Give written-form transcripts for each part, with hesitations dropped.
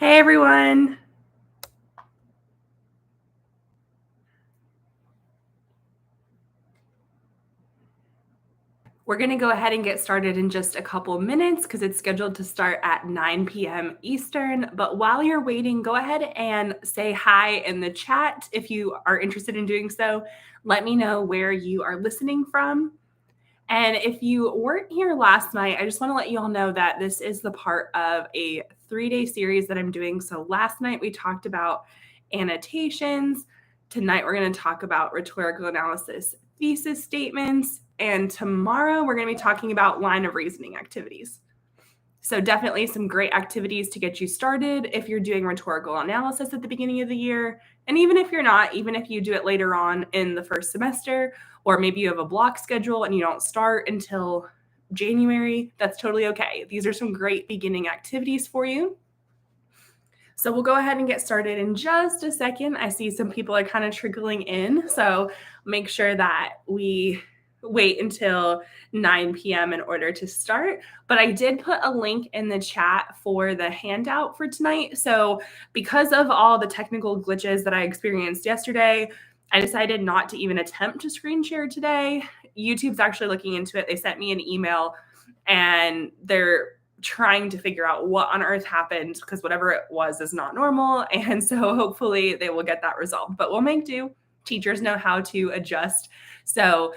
Hey everyone. We're going to go ahead and get started in just a couple minutes because it's scheduled to start at 9 p.m. Eastern. But while you're waiting, go ahead and say hi in the chat if you are interested in doing so. Let me know where you are listening from. And if you weren't here last night, I just want to let you all know that this is the part of a 3-day series that I'm doing. So last night we talked about annotations. Tonight we're going to talk about rhetorical analysis thesis statements. And tomorrow we're going to be talking about line of reasoning activities. So definitely some great activities to get you started if you're doing rhetorical analysis at the beginning of the year. And even if you're not, even if you do it later on in the first semester, or maybe you have a block schedule and you don't start until January, that's totally okay. These are some great beginning activities for you. So we'll go ahead and get started in just a second. I see some people are kind of trickling in, so make sure that we wait until 9 p.m. in order to start. But I did put a link in the chat for the handout for tonight. So because of all the technical glitches that I experienced yesterday, I decided not to even attempt to screen share today. YouTube's actually looking into it. They sent me an email and they're trying to figure out what on earth happened because whatever it was is not normal. And so hopefully they will get that resolved, but we'll make do. Teachers know how to adjust. So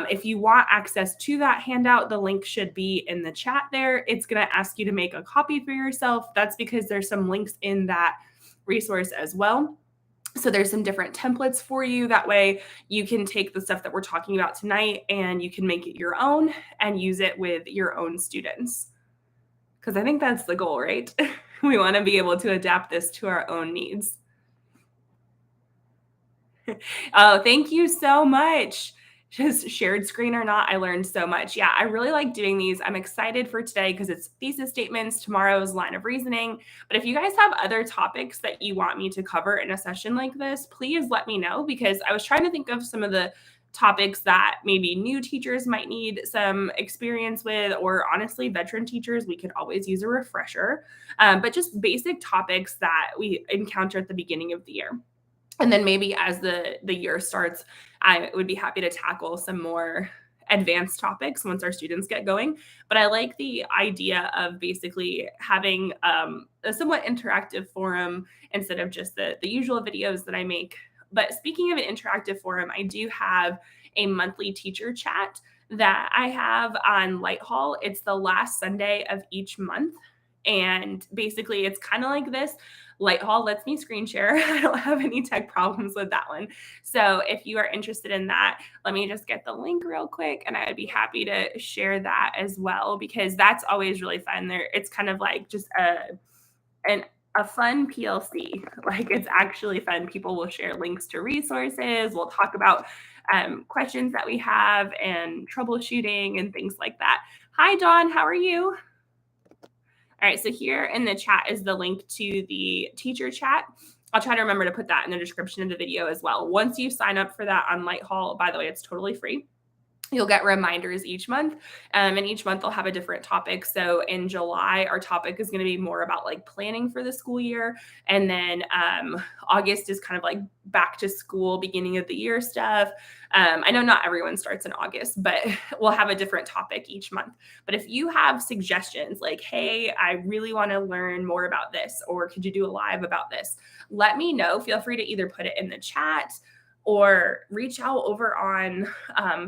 if you want access to that handout, the link should be in the chat there. It's going to ask you to make a copy for yourself. That's because there's some links in that resource as well. So there's some different templates for you. That way you can take the stuff that we're talking about tonight and you can make it your own and use it with your own students. Because I think that's the goal, right? We want to be able to adapt this to our own needs. Oh, thank you so much. Just shared screen or not, I learned so much. Yeah, I really like doing these. I'm excited for today because it's thesis statements, tomorrow's line of reasoning. But if you guys have other topics that you want me to cover in a session like this, please let me know, because I was trying to think of some of the topics that maybe new teachers might need some experience with, or honestly, veteran teachers, we could always use a refresher, but just basic topics that we encounter at the beginning of the year. And then maybe as the year starts, I would be happy to tackle some more advanced topics once our students get going. But I like the idea of basically having a somewhat interactive forum instead of just the usual videos that I make. But speaking of an interactive forum, I do have a monthly teacher chat that I have on Light Hall. It's the last Sunday of each month. And basically, it's kind of like this. Light Hall lets me screen share. I don't have any tech problems with that one. So if you are interested in that, let me just get the link real quick and I would be happy to share that as well, because that's always really fun. It's kind of like just a fun PLC. Like, it's actually fun. People will share links to resources. We'll talk about questions that we have and troubleshooting and things like that. Hi, Dawn. How are you? All right, so here in the chat is the link to the teacher chat. I'll try to remember to put that in the description of the video as well. Once you sign up for that on Light Hall, by the way, it's totally free. You'll get reminders each month, and each month they'll have a different topic. So in July, our topic is going to be more about like planning for the school year. And then August is kind of like back to school, beginning of the year stuff. I know not everyone starts in August, but we'll have a different topic each month. But if you have suggestions like, hey, I really want to learn more about this, or could you do a live about this? Let me know. Feel free to either put it in the chat or reach out over on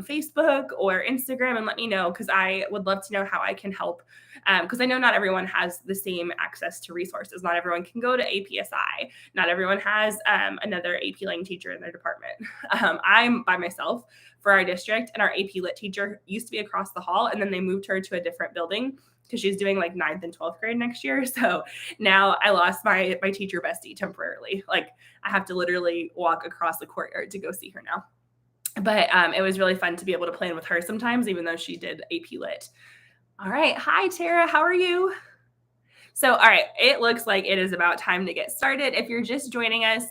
Facebook or Instagram and let me know, because I would love to know how I can help, because I know not everyone has the same access to resources. Not everyone can go to APSI. Not everyone has another AP Lang teacher in their department. I'm by myself for our district, and our AP Lit teacher used to be across the hall, and then they moved her to a different building because she's doing like 9th and 12th grade next year. So now I lost my teacher bestie temporarily. Like, I have to literally walk across the courtyard to go see her now. But it was really fun to be able to plan with her sometimes, even though she did AP Lit. All right. Hi, Tara. How are you? So, all right. It looks like it is about time to get started. If you're just joining us,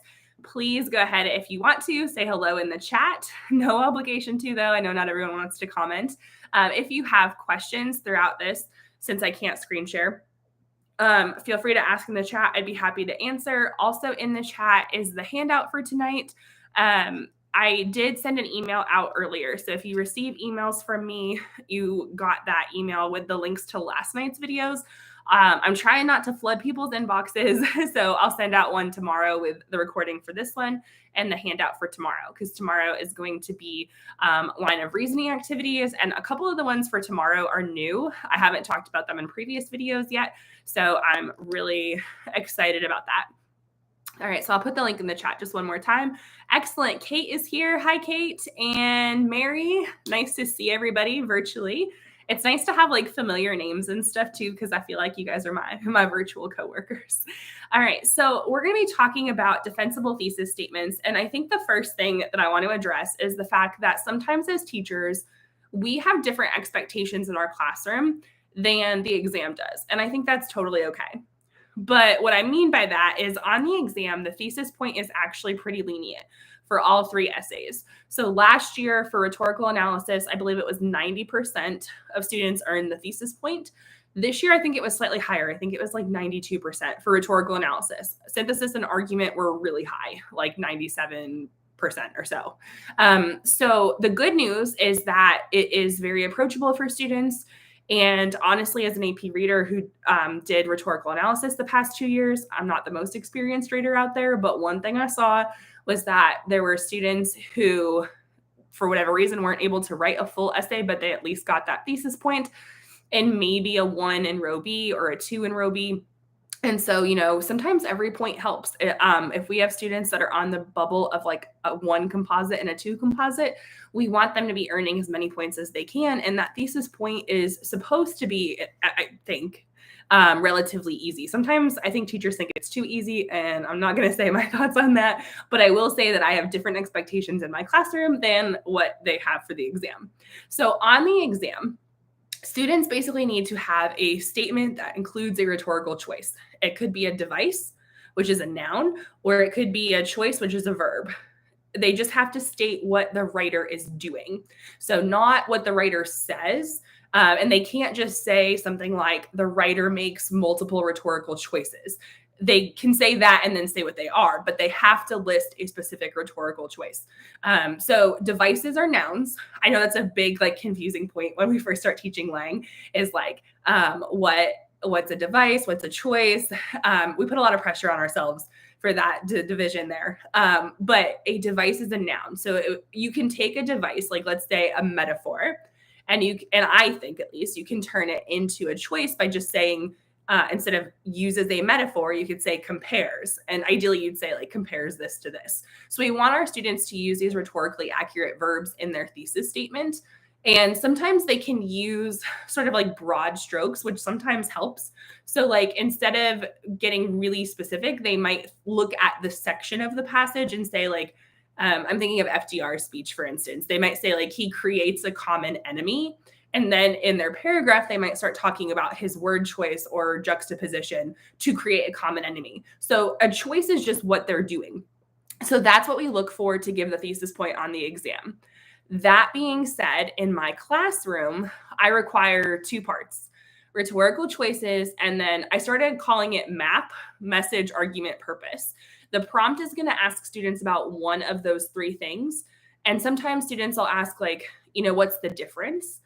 please go ahead, if you want to, say hello in the chat. No obligation to, though. I know not everyone wants to comment. If you have questions throughout this, since I can't screen share, Feel free to ask in the chat. I'd be happy to answer. Also in the chat is the handout for tonight. I did send an email out earlier. So if you receive emails from me, you got that email with the links to last night's videos. I'm trying not to flood people's inboxes. So I'll send out one tomorrow with the recording for this one and the handout for tomorrow, because tomorrow is going to be line of reasoning activities. And a couple of the ones for tomorrow are new. I haven't talked about them in previous videos yet. So I'm really excited about that. All right, so I'll put the link in the chat just one more time. Excellent. Kate is here. Hi, Kate. And Mary, nice to see everybody virtually. It's nice to have like familiar names and stuff too, because I feel like you guys are my virtual coworkers. All right, so we're going to be talking about defensible thesis statements. And I think the first thing that I want to address is the fact that sometimes as teachers, we have different expectations in our classroom than the exam does. And I think that's totally okay. But what I mean by that is on the exam, the thesis point is actually pretty lenient for all 3 essays. So last year for rhetorical analysis, I believe it was 90% of students earned the thesis point. This year, I think it was slightly higher. I think it was like 92% for rhetorical analysis. Synthesis and argument were really high, like 97% or so. So the good news is that it is very approachable for students. And honestly, as an AP reader who did rhetorical analysis the past 2 years, I'm not the most experienced reader out there, but one thing I saw was that there were students who, for whatever reason, weren't able to write a full essay, but they at least got that thesis point and maybe a 1 in row B or a 2 in row B. And so, sometimes every point helps. If we have students that are on the bubble of like a 1 composite and a 2 composite, we want them to be earning as many points as they can. And that thesis point is supposed to be, I think, relatively easy. Sometimes I think teachers think it's too easy, and I'm not going to say my thoughts on that, but I will say that I have different expectations in my classroom than what they have for the exam. So on the exam, students basically need to have a statement that includes a rhetorical choice. It could be a device, which is a noun, or it could be a choice, which is a verb. They just have to state what the writer is doing. So not what the writer says. And they can't just say something like the writer makes multiple rhetorical choices. They can say that and then say what they are, but they have to list a specific rhetorical choice. So devices are nouns. I know that's a big, confusing point when we first start teaching Lang is what's a device? What's a choice? We put a lot of pressure on ourselves for that division there. But a device is a noun. So you can take a device, like let's say a metaphor, and I think at least you can turn it into a choice by just saying, instead of uses a metaphor, you could say compares. And ideally you'd say compares this to this. So we want our students to use these rhetorically accurate verbs in their thesis statement. And sometimes they can use sort of broad strokes, which sometimes helps. So instead of getting really specific, they might look at the section of the passage and say I'm thinking of FDR's speech, for instance. They might say he creates a common enemy. And then in their paragraph, they might start talking about his word choice or juxtaposition to create a common enemy. So a choice is just what they're doing. So that's what we look for to give the thesis point on the exam. That being said, in my classroom, I require 2 parts, rhetorical choices, and then I started calling it MAP, message, argument, purpose. The prompt is going to ask students about one of those 3 things. And sometimes students will ask what's the difference?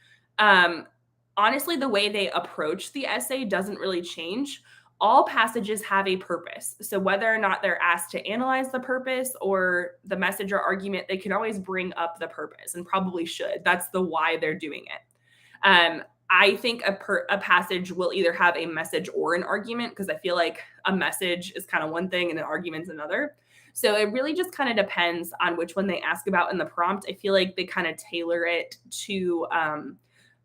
Honestly, the way they approach the essay doesn't really change. All passages have a purpose. So whether or not they're asked to analyze the purpose or the message or argument, they can always bring up the purpose and probably should. That's the why they're doing it. I think a passage will either have a message or an argument, because I feel like a message is kind of one thing and an argument's another. So it really just kind of depends on which one they ask about in the prompt. I feel like they kind of tailor it to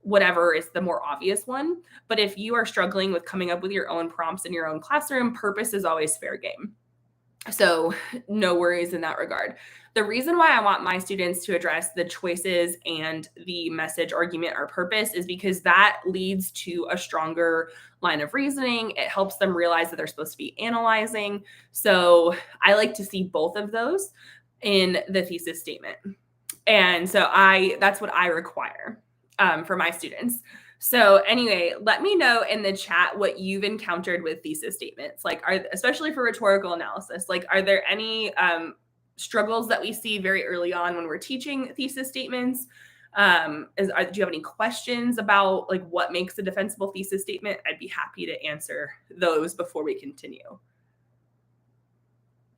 whatever is the more obvious one. But if you are struggling with coming up with your own prompts in your own classroom, purpose is always fair game. So no worries in that regard. The reason why I want my students to address the choices and the message, argument, or purpose is because that leads to a stronger line of reasoning. It helps them realize that they're supposed to be analyzing. So I like to see both of those in the thesis statement. And so that's what I require for my students. So anyway, let me know in the chat what you've encountered with thesis statements, like especially for rhetorical analysis. Like, are there any struggles that we see very early on when we're teaching thesis statements? Do you have any questions about like what makes a defensible thesis statement? I'd be happy to answer those before we continue.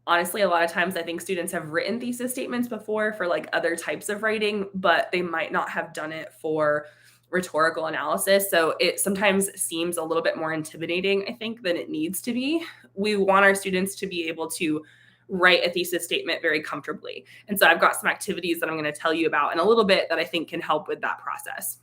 Honestly, a lot of times I think students have written thesis statements before for like other types of writing, but they might not have done it for rhetorical analysis. So it sometimes seems a little bit more intimidating, I think, than it needs to be. We want our students to be able to write a thesis statement very comfortably. And so I've got some activities that I'm going to tell you about in a little bit that I think can help with that process.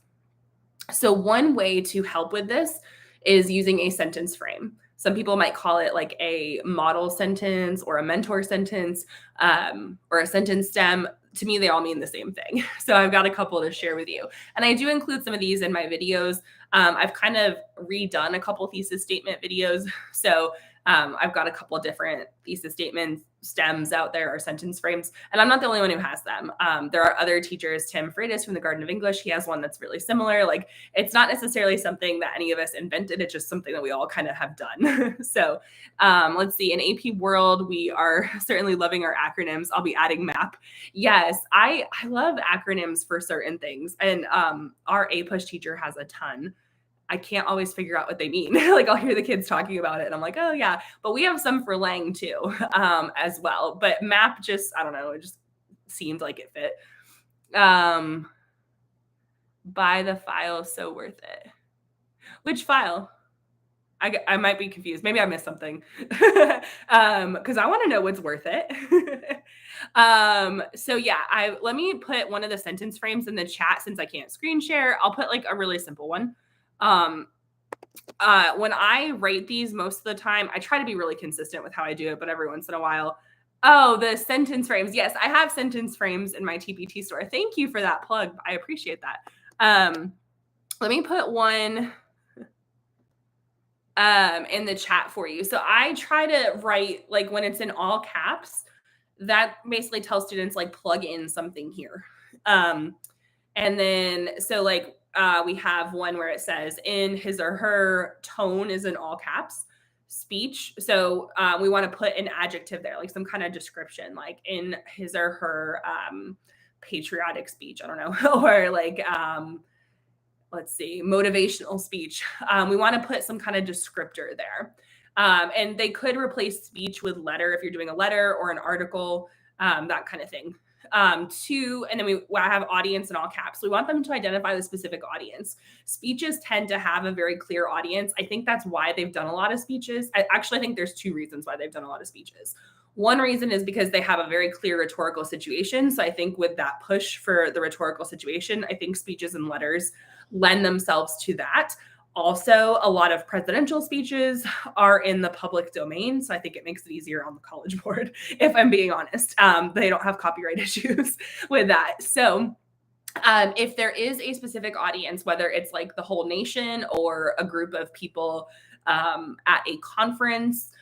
So one way to help with this is using a sentence frame. Some people might call it like a model sentence or a mentor sentence or a sentence stem. To me, they all mean the same thing. So I've got a couple to share with you. And I do include some of these in my videos. I've kind of redone a couple thesis statement videos. So I've got a couple different thesis statement stems out there or sentence frames, and I'm not the only one who has them. There are other teachers, Tim Freitas from the Garden of English, he has one that's really similar. Like, it's not necessarily something that any of us invented. It's just something that we all kind of have done. So let's see, in AP World, we are certainly loving our acronyms. I'll be adding MAP. Yes, I love acronyms for certain things. And our APUSH teacher has a ton. I can't always figure out what they mean. Like, I'll hear the kids talking about it and I'm like, oh yeah, but we have some for Lang too, as well. But MAP just, I don't know, it just seemed like it fit. Buy the file, so worth it. Which file? I might be confused. Maybe I missed something. Because I want to know what's worth it. So yeah, let me put one of the sentence frames in the chat since I can't screen share. I'll put like a really simple one. When I write these most of the time, I try to be really consistent with how I do it, but every once in a while, oh, the sentence frames. Yes, I have sentence frames in my TPT store. Thank you for that plug. I appreciate that. Let me put one in the chat for you. So I try to write, like, when it's in all caps, that basically tells students like plug in something here. And then, so like, we have one where it says in his or her tone is in all caps, speech. So we want to put an adjective there, like some kind of description, like in his or her patriotic speech. I don't know, or like, let's see, motivational speech. We want to put some kind of descriptor there. And they could replace speech with letter if you're doing a letter or an article, that kind of thing. And then we have audience in all caps. We want them to identify the specific audience. Speeches tend to have a very clear audience. I think that's why they've done a lot of speeches. I think there's two reasons why they've done a lot of speeches. One reason is because they have a very clear rhetorical situation. So I think with that push for the rhetorical situation, I think speeches and letters lend themselves to that. Also, a lot of presidential speeches are in the public domain. So I think it makes it easier on the College Board, if I'm being honest. They don't have copyright issues with that. So if there is a specific audience, whether it's like the whole nation or a group of people at a conference,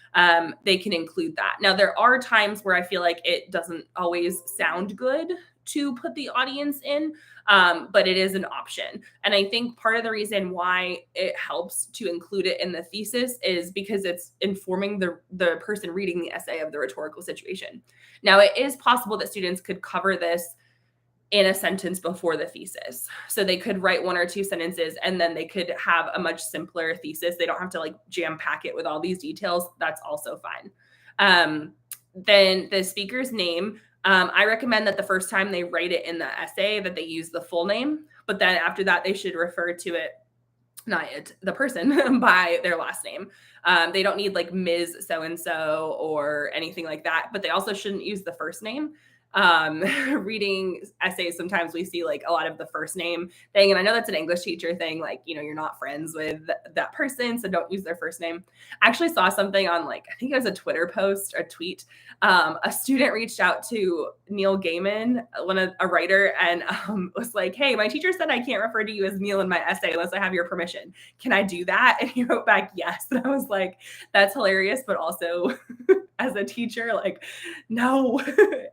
they can include that. Now, there are times where I feel like it doesn't always sound good to put the audience in, but it is an option. And I think part of the reason why it helps to include it in the thesis is because it's informing the person reading the essay of the rhetorical situation. Now, it is possible that students could cover this in a sentence before the thesis. So they could write one or two sentences and then they could have a much simpler thesis. They don't have to like jam pack it with all these details. That's also fine. Then the speaker's name, I recommend that the first time they write it in the essay that they use the full name, but then after that, they should refer to it, not it, the person by their last name. They don't need like Ms. So-and-so or anything like that, but they also shouldn't use the first name. Reading essays, sometimes we see like a lot of the first name thing. And I know that's an English teacher thing. Like, you're not friends with that person, so don't use their first name. I actually saw something on I think it was a Twitter post, a tweet. A student reached out to Neil Gaiman, a writer, and was like, hey, my teacher said I can't refer to you as Neil in my essay unless I have your permission. Can I do that? And he wrote back, yes. And I was like, that's hilarious, but also as a teacher, like, no,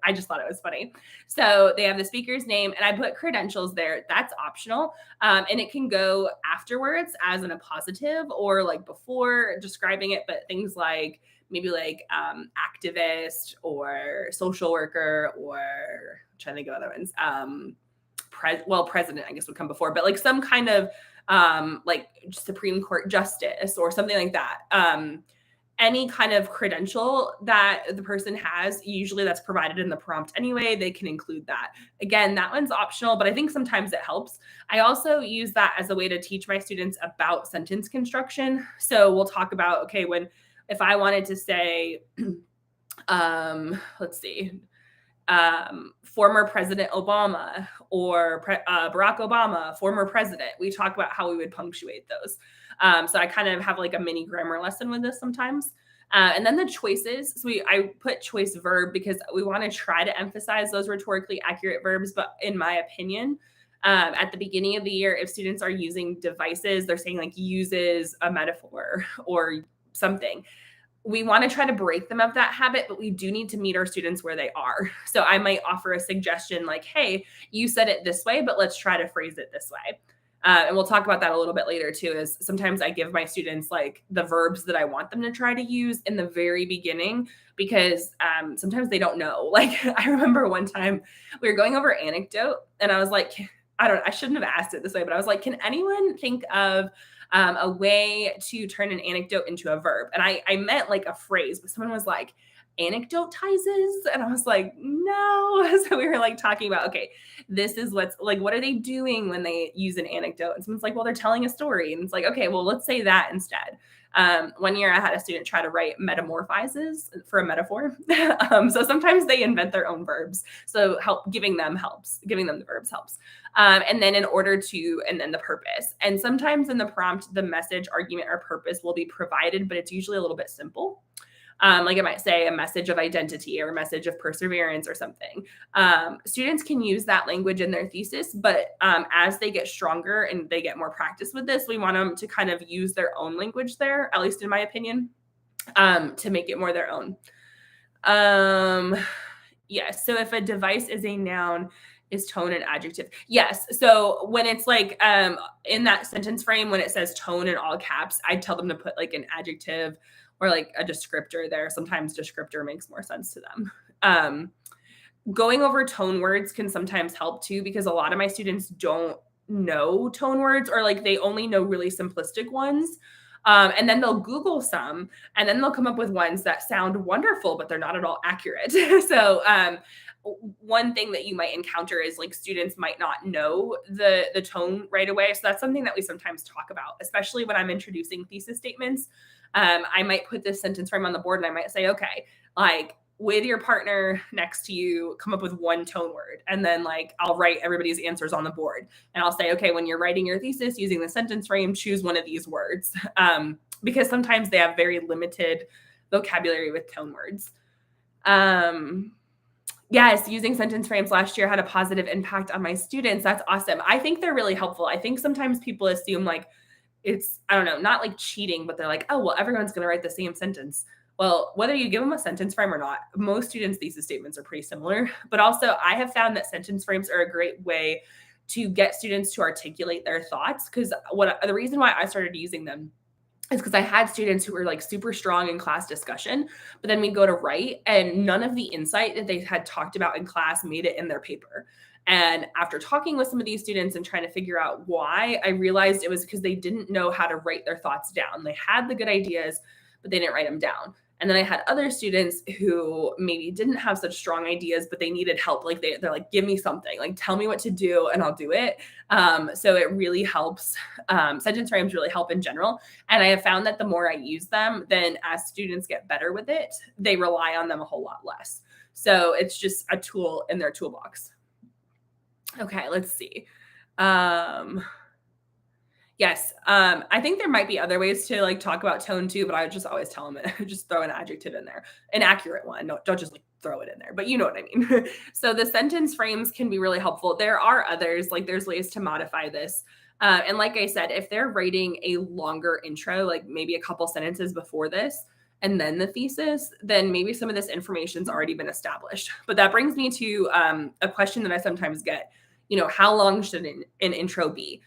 I just thought it was funny. So they have the speaker's name, and I put credentials there. That's optional. And it can go afterwards as in a positive or like before describing it, but things like maybe like activist or social worker, or I'm trying to think of other ones. President, I guess, would come before, but like some kind of like Supreme Court justice or something like that. Any kind of credential that the person has, usually that's provided in the prompt anyway, they can include that. Again, that one's optional, but I think sometimes it helps. I also use that as a way to teach my students about sentence construction. So we'll talk about, okay, if I wanted to say, let's see, former President Obama or Barack Obama, former president, we talk about how we would punctuate those. So I kind of have like a mini grammar lesson with this sometimes. And then the choices. So I put choice verb because we want to try to emphasize those rhetorically accurate verbs. But in my opinion, at the beginning of the year, if students are using devices, they're saying like uses a metaphor or something. We want to try to break them of that habit, but we do need to meet our students where they are. So I might offer a suggestion like, hey, you said it this way, but let's try to phrase it this way. And we'll talk about that a little bit later too, is sometimes I give my students like the verbs that I want them to try to use in the very beginning, because sometimes they don't know. Like I remember one time we were going over anecdote and I was like, I shouldn't have asked it this way, but I was like, can anyone think of a way to turn an anecdote into a verb? And I meant like a phrase, but someone was like, anecdotizes. And I was like, no. So we were like talking about, okay, this is what's like, what are they doing when they use an anecdote? And someone's like, well, they're telling a story. And it's like, okay, well, let's say that instead. One year I had a student try to write metamorphizes for a metaphor. So sometimes they invent their own verbs. So giving them the verbs helps. And then and then the purpose. And sometimes in the prompt, the message, argument, or purpose will be provided, but it's usually a little bit simple. Like it might say a message of identity or a message of perseverance or something. Students can use that language in their thesis, but as they get stronger and they get more practice with this, we want them to kind of use their own language there, at least in my opinion, to make it more their own. Yes. So if a device is a noun, is tone an adjective? Yes. So when it's like in that sentence frame, when it says tone in all caps, I tell them to put like an adjective or like a descriptor there. Sometimes descriptor makes more sense to them. Going over tone words can sometimes help too, because a lot of my students don't know tone words, or like they only know really simplistic ones. And then they'll Google some, and then they'll come up with ones that sound wonderful, but they're not at all accurate. So one thing that you might encounter is like students might not know the tone right away. So that's something that we sometimes talk about, especially when I'm introducing thesis statements. I might put this sentence frame on the board and I might say, okay, like with your partner next to you, come up with one tone word. And then like, I'll write everybody's answers on the board and I'll say, okay, when you're writing your thesis using the sentence frame, choose one of these words. Because sometimes they have very limited vocabulary with tone words. Yes, using sentence frames last year had a positive impact on my students. That's awesome. I think they're really helpful. I think sometimes people assume like, it's, I don't know, not like cheating, but they're like, oh, well, everyone's going to write the same sentence. Well, whether you give them a sentence frame or not, most students' thesis statements are pretty similar. But also, I have found that sentence frames are a great way to get students to articulate their thoughts. Because the reason why I started using them is because I had students who were like super strong in class discussion, but then we go to write and none of the insight that they had talked about in class made it in their paper. And after talking with some of these students and trying to figure out why, I realized it was because they didn't know how to write their thoughts down. They had the good ideas, but they didn't write them down. And then I had other students who maybe didn't have such strong ideas, but they needed help. Like they're like, give me something, like tell me what to do and I'll do it. So it really helps. Sentence frames really help in general. And I have found that the more I use them, then as students get better with it, they rely on them a whole lot less. So it's just a tool in their toolbox. Okay, let's see. Yes. I think there might be other ways to like talk about tone too, but I would just always tell them just throw an adjective in there, an accurate one. No, don't just like throw it in there, but you know what I mean? So the sentence frames can be really helpful. There are others, like there's ways to modify this. And like I said, if they're writing a longer intro, like maybe a couple sentences before this, and then the thesis, then maybe some of this information's already been established. But that brings me to a question that I sometimes get, how long should an intro be?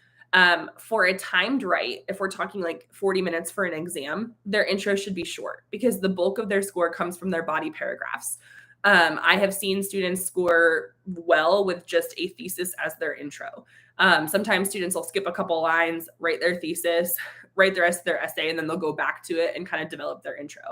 For a timed write, if we're talking like 40 minutes for an exam, their intro should be short because the bulk of their score comes from their body paragraphs. I have seen students score well with just a thesis as their intro. Sometimes students will skip a couple lines, write their thesis, write the rest of their essay, and then they'll go back to it and kind of develop their intro.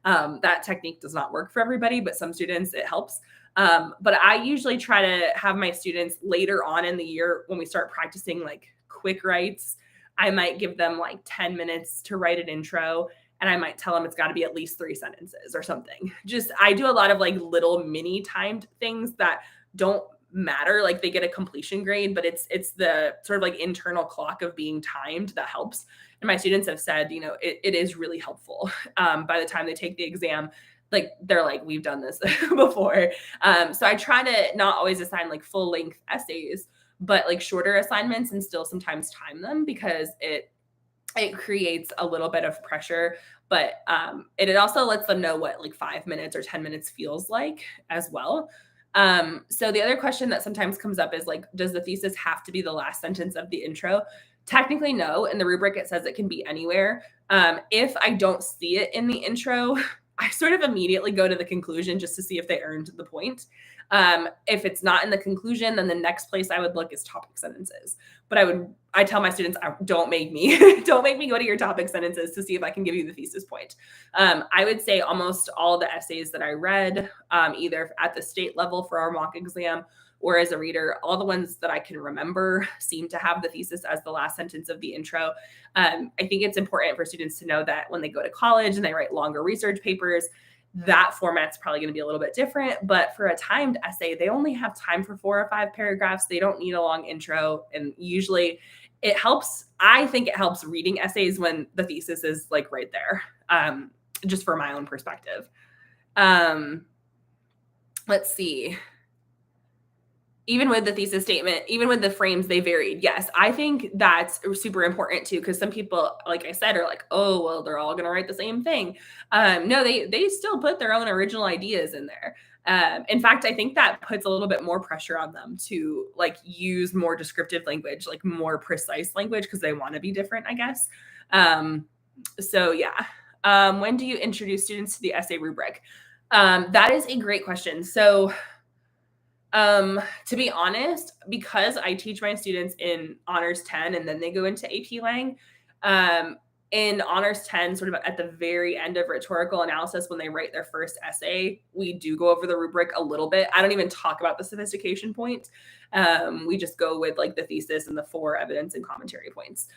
That technique does not work for everybody, but some students it helps. But I usually try to have my students later on in the year when we start practicing like quick writes. I might give them like 10 minutes to write an intro, and I might tell them it's got to be at least 3 sentences or something. I do a lot of like little mini timed things that don't matter. Like they get a completion grade, but it's the sort of like internal clock of being timed that helps. And my students have said, it is really helpful. By the time they take the exam, like they're like, we've done this before. So I try to not always assign like full length essays, but like shorter assignments and still sometimes time them because it creates a little bit of pressure, but it also lets them know what like 5 minutes or 10 minutes feels like as well. So the other question that sometimes comes up is like, does the thesis have to be the last sentence of the intro? Technically, no. In the rubric, it says it can be anywhere. If I don't see it in the intro, I sort of immediately go to the conclusion just to see if they earned the point. If it's not in the conclusion, then the next place I would look is topic sentences. But I tell my students, don't make me go to your topic sentences to see if I can give you the thesis point. I would say almost all the essays that I read, either at the state level for our mock exam or as a reader, all the ones that I can remember seem to have the thesis as the last sentence of the intro. I think it's important for students to know that when they go to college and they write longer research papers, that format's probably going to be a little bit different. But for a timed essay, they only have time for 4 or 5 paragraphs. They don't need a long intro. And usually it helps. I think it helps reading essays when the thesis is like right there, just for my own perspective. Let's see. Even with the thesis statement, even with the frames, they varied. Yes, I think that's super important too, because some people, like I said, are like, oh, well, they're all going to write the same thing. No, they still put their own original ideas in there. In fact, I think that puts a little bit more pressure on them to like use more descriptive language, like more precise language, because they want to be different, I guess. So yeah. When do you introduce students to the essay rubric? That is a great question. So to be honest, because I teach my students in Honors 10 and then they go into AP Lang, in Honors 10, sort of at the very end of rhetorical analysis, when they write their first essay, we do go over the rubric a little bit. I don't even talk about the sophistication point. We just go with like the thesis and the 4 evidence and commentary points.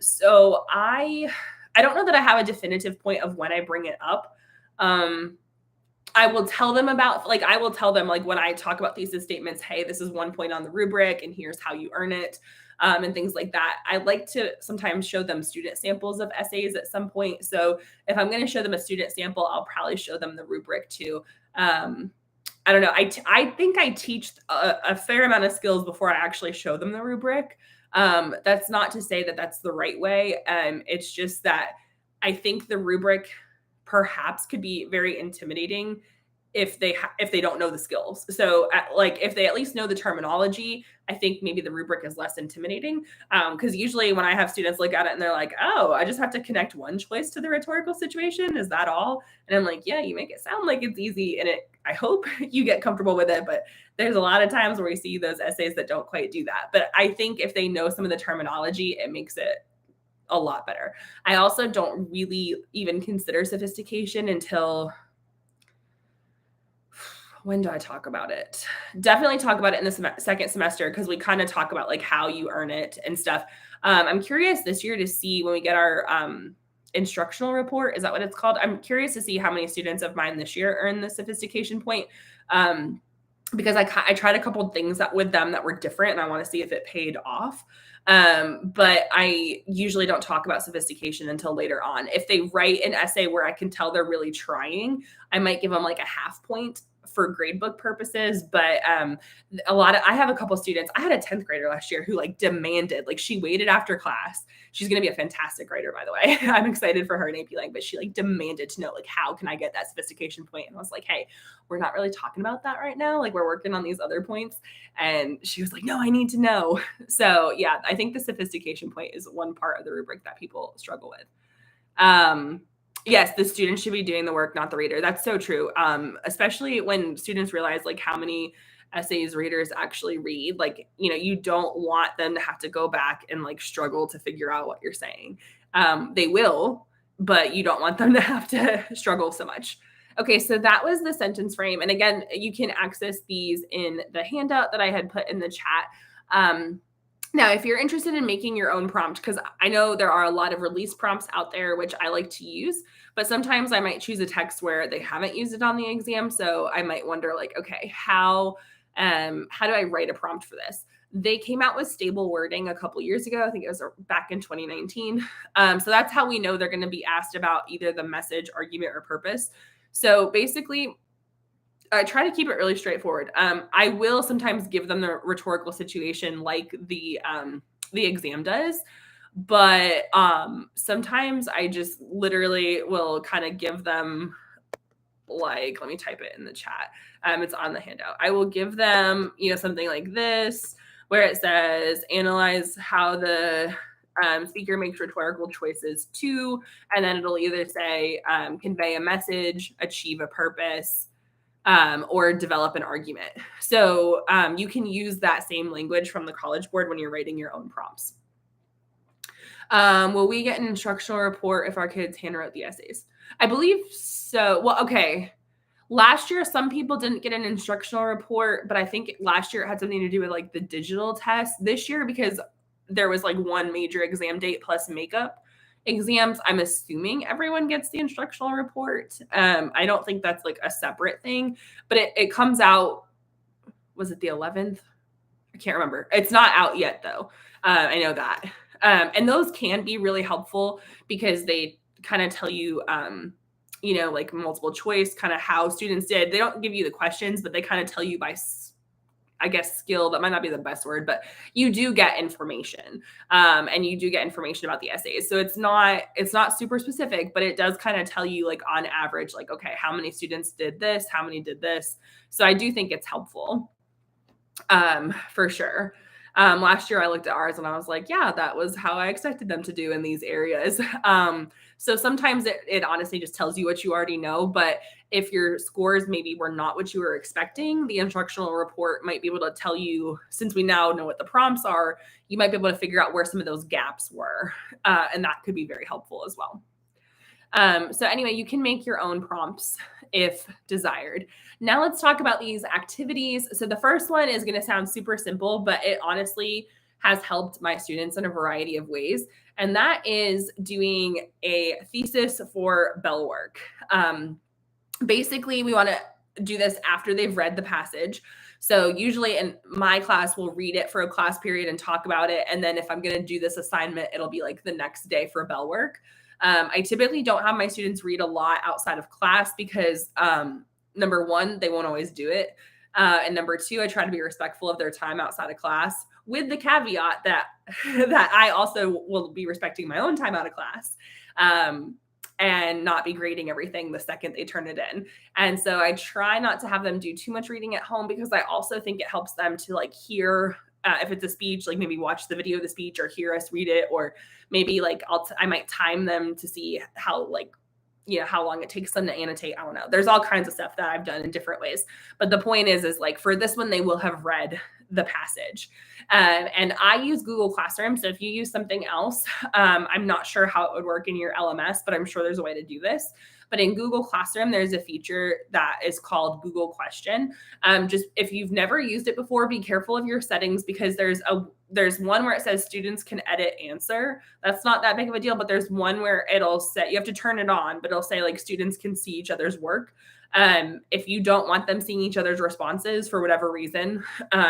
So I don't know that I have a definitive point of when I bring it up. I will tell them like when I talk about thesis statements, hey, this is 1 point on the rubric and here's how you earn it, and things like that. I like to sometimes show them student samples of essays at some point. So if I'm going to show them a student sample, I'll probably show them the rubric too. I don't know. I think I teach a fair amount of skills before I actually show them the rubric. That's not to say that that's the right way. It's just that I think the rubric perhaps could be very intimidating if they don't know the skills. So if they at least know the terminology, I think maybe the rubric is less intimidating. Because usually when I have students look at it and they're like, oh, I just have to connect one choice to the rhetorical situation. Is that all? And I'm like, yeah, you make it sound like it's easy. And I hope you get comfortable with it. But there's a lot of times where we see those essays that don't quite do that. But I think if they know some of the terminology, it makes it a lot better. I also don't really even consider sophistication until, when do I talk about it? Definitely talk about it in the second semester, because we kind of talk about like how you earn it and stuff. I'm curious this year to see when we get our instructional report. Is that what it's called? I'm curious to see how many students of mine this year earn the sophistication point. Because I tried a couple things with them that were different, and I want to see if it paid off. But I usually don't talk about sophistication until later on. If they write an essay where I can tell they're really trying, I might give them like a half point for gradebook purposes, but I have a couple students. I had a 10th grader last year who like demanded, like she waited after class. She's going to be a fantastic writer, by the way. I'm excited for her in AP Lang, but she like demanded to know, like, how can I get that sophistication point? And I was like, hey, we're not really talking about that right now. Like, we're working on these other points. And she was like, no, I need to know. So yeah, I think the sophistication point is one part of the rubric that people struggle with. Yes, the student should be doing the work, not the reader. That's so true. Especially when students realize like how many essays readers actually read. Like, you don't want them to have to go back and like struggle to figure out what you're saying. They will, but you don't want them to have to struggle so much. Okay, so that was the sentence frame. And again, you can access these in the handout that I had put in the chat. Now, if you're interested in making your own prompt, because I know there are a lot of release prompts out there, which I like to use, but sometimes I might choose a text where they haven't used it on the exam. So I might wonder like, okay, how do I write a prompt for this? They came out with stable wording a couple years ago. I think it was back in 2019. So that's how we know they're going to be asked about either the message, argument, or purpose. So basically, I try to keep it really straightforward. I will sometimes give them the rhetorical situation like the exam does, but sometimes I just literally will kind of give them, like, let me type it in the chat. It's on the handout. I will give them, something like this, where it says, analyze how the speaker makes rhetorical choices to, and then it'll either say convey a message, achieve a purpose, or develop an argument. So you can use that same language from the College Board when you're writing your own prompts. Will we get an instructional report if our kids handwrote the essays? I believe so. Well, okay. Last year, some people didn't get an instructional report, but I think last year it had something to do with like the digital test. This year, because there was like one major exam date plus makeup exams, I'm assuming everyone gets the instructional report. I don't think that's like a separate thing, but it comes out, was it the 11th? I can't remember. It's not out yet though. I know that. And those can be really helpful because they kind of tell you, like multiple choice, kind of how students did. They don't give you the questions, but they kind of tell you by, I guess, skill. That might not be the best word, but you do get information, and you do get information about the essays. So it's not super specific, but it does kind of tell you like on average, like, okay, how many students did this? How many did this? So I do think it's helpful, for sure. Last year I looked at ours and I was like, yeah, that was how I expected them to do in these areas. So sometimes it honestly just tells you what you already know, but if your scores maybe were not what you were expecting, the instructional report might be able to tell you, since we now know what the prompts are, you might be able to figure out where some of those gaps were. And that could be very helpful as well. So anyway, you can make your own prompts if desired. Now let's talk about these activities. So the first one is going to sound super simple, but it honestly has helped my students in a variety of ways. And that is doing a thesis for bell work. Basically, we want to do this after they've read the passage. So usually in my class, we'll read it for a class period and talk about it. And then if I'm going to do this assignment, it'll be like the next day for bell work. I typically don't have my students read a lot outside of class because number one, they won't always do it. And number two, I try to be respectful of their time outside of class, with the caveat that I also will be respecting my own time out of class, and not be grading everything the second they turn it in. And so I try not to have them do too much reading at home, because I also think it helps them to like hear, if it's a speech, like maybe watch the video of the speech or hear us read it, or maybe like I might time them to see how how long it takes them to annotate. I don't know. There's all kinds of stuff that I've done in different ways. But the point is like for this one, they will have read the passage. And I use Google Classroom. So if you use something else, I'm not sure how it would work in your LMS, but I'm sure there's a way to do this. But in Google Classroom, there's a feature that is called Google Question. Just if you've never used it before, be careful of your settings, because there's one where it says students can edit answer. That's not that big of a deal, but there's one where it'll say, you have to turn it on, but it'll say like students can see each other's work. If you don't want them seeing each other's responses for whatever reason,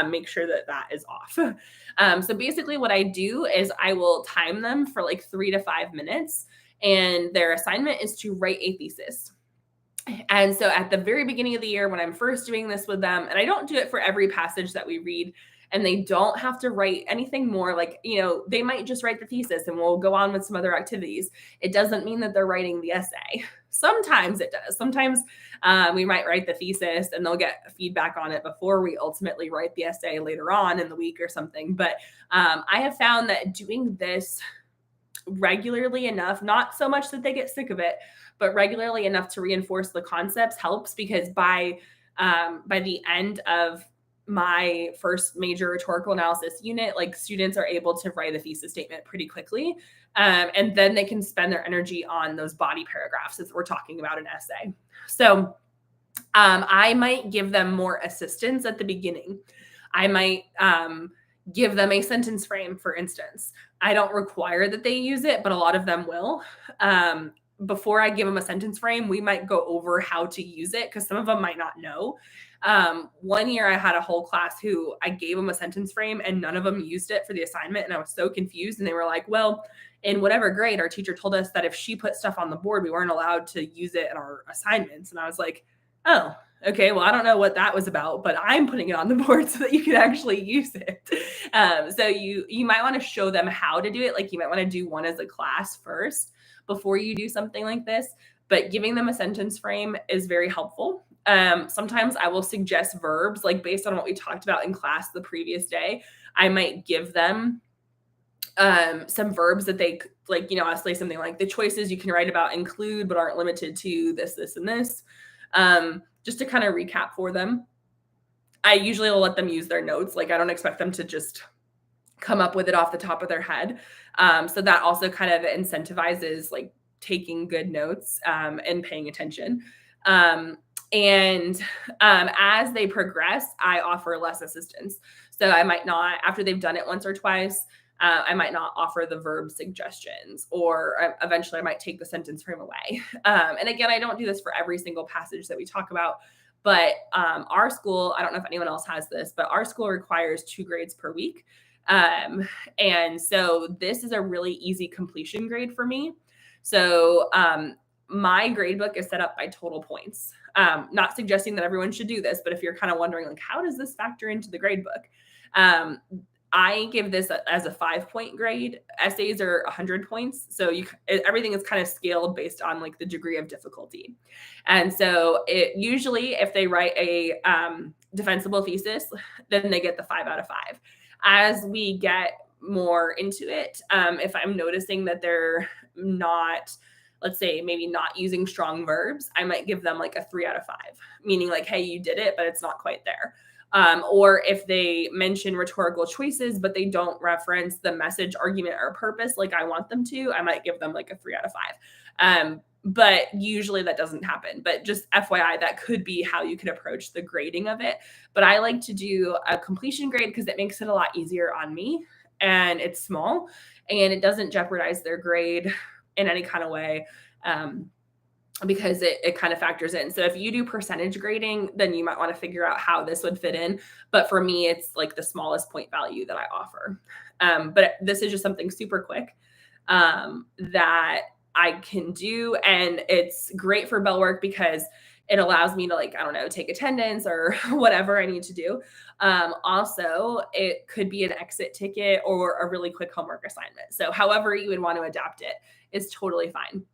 make sure that that is off. So basically what I do is I will time them for like 3 to 5 minutes. And their assignment is to write a thesis. And so at the very beginning of the year, when I'm first doing this with them, and I don't do it for every passage that we read, and they don't have to write anything more, like, they might just write the thesis and we'll go on with some other activities. It doesn't mean that they're writing the essay. Sometimes it does. Sometimes we might write the thesis and they'll get feedback on it before we ultimately write the essay later on in the week or something. But I have found that doing this regularly enough, not so much that they get sick of it, but regularly enough to reinforce the concepts helps, because by the end of my first major rhetorical analysis unit, like, students are able to write a thesis statement pretty quickly. And then they can spend their energy on those body paragraphs as we're talking about an essay. So I might give them more assistance at the beginning. I might give them a sentence frame, for instance. I don't require that they use it, but a lot of them will. Before I give them a sentence frame, we might go over how to use it, because some of them might not know. One year I had a whole class who I gave them a sentence frame and none of them used it for the assignment. And I was so confused. And they were like, well, in whatever grade, our teacher told us that if she put stuff on the board, we weren't allowed to use it in our assignments. And I was like, oh, okay, well, I don't know what that was about, but I'm putting it on the board so that you can actually use it. So you might want to show them how to do it. Like, you might want to do one as a class first before you do something like this, but giving them a sentence frame is very helpful. Sometimes I will suggest verbs, like, based on what we talked about in class the previous day. I might give them some verbs that they, like, I'll say something like, the choices you can write about include but aren't limited to this, this, and this. Just to kind of recap for them. I usually will let them use their notes. Like, I don't expect them to just come up with it off the top of their head. So that also kind of incentivizes, like, taking good notes and paying attention. And as they progress, I offer less assistance. So I might not, after they've done it once or twice, I might not offer the verb suggestions, or eventually I might take the sentence frame away. And again, I don't do this for every single passage that we talk about, but our school, I don't know if anyone else has this, but our school requires 2 grades per week. And so this is a really easy completion grade for me. So my grade book is set up by total points. Not suggesting that everyone should do this, but if you're kind of wondering, like, how does this factor into the grade book? I give this as a 5-point grade. Essays are 100 points. So everything is kind of scaled based on, like, the degree of difficulty. And so it usually, if they write a defensible thesis, then they get the 5 out of 5. As we get more into it, if I'm noticing that they're not, let's say, maybe not using strong verbs, I might give them like a 3 out of 5, meaning like, hey, you did it, but it's not quite there. Or if they mention rhetorical choices, but they don't reference the message, argument, or purpose like I want them to, I might give them like a 3 out of 5. But usually that doesn't happen. But just FYI, that could be how you could approach the grading of it. But I like to do a completion grade because it makes it a lot easier on me, and it's small and it doesn't jeopardize their grade in any kind of way. Because it kind of factors in. So if you do percentage grading, then you might want to figure out how this would fit in. But for me, it's like the smallest point value that I offer. But this is just something super quick that I can do. And it's great for bell work because it allows me to, like, I don't know, take attendance or whatever I need to do. Also, it could be an exit ticket or a really quick homework assignment. So however you would want to adapt it is totally fine.